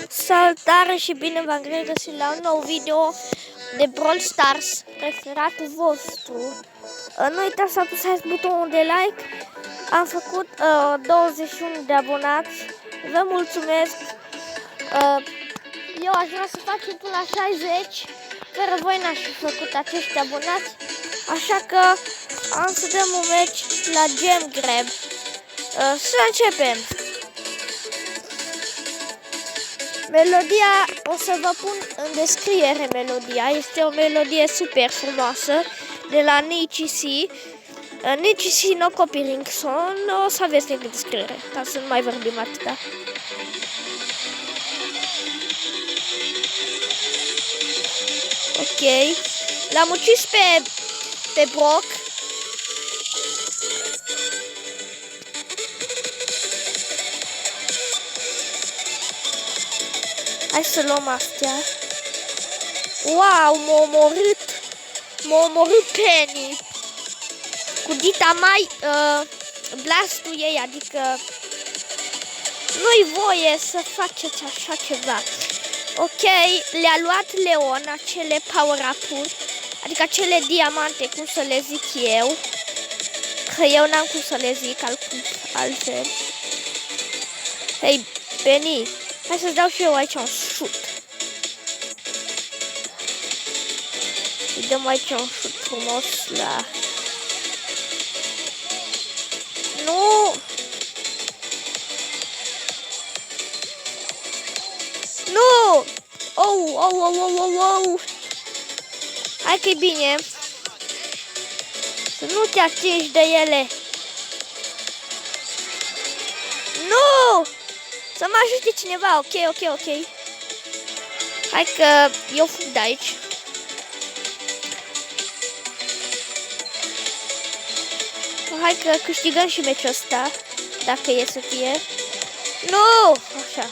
Salutare și bine v-am regăsit la un nou video de Brawl Stars, preferatul vostru. Nu uitați să apăsați butonul de like. Am făcut 21 de abonați. Vă mulțumesc. Eu aș vrea să facem până la 60. Fără voi n-aș fi făcut acești abonați. Așa că am să dăm un meci la Gem Grab. Să începem. Melodia o să vă pun în descriere melodia. Este o melodie super frumoasă de la Nici C. Nici C no copyright song. O să aveți în descriere, ca să nu mai vorbim atâta. Ok. L-am ucis pe Brock. Hai să luăm astea. Wow, m-a omorât Penny. Cu dita mai blastul ei, adică nu-i voie să faceți așa ceva. Ok, le-a luat Leon acele power-up-uri, adică acele diamante, cum să le zic eu. Că eu n-am cum să le zic altfel. Hei, Penny, hai să-ți dau și eu aici un șut. Îi dăm aici un șut frumos la... Nu! Nu! Oh! Hai că-i bine. Să nu te atingi de ele. Nu! Să mă ajute cineva, ok. Hai că eu fug de aici. Hai că câștigăm și meciul ăsta, dacă e să fie. Nu! Așa.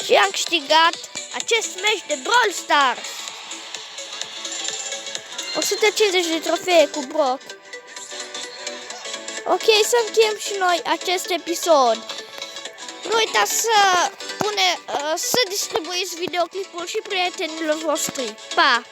Și am câștigat acest meci de Brawl Stars. 150 de trofee cu Brock. Ok, să încheiem și noi acest episod. Nu uitați să distribuiți videoclipul și prietenilor voștri. Pa!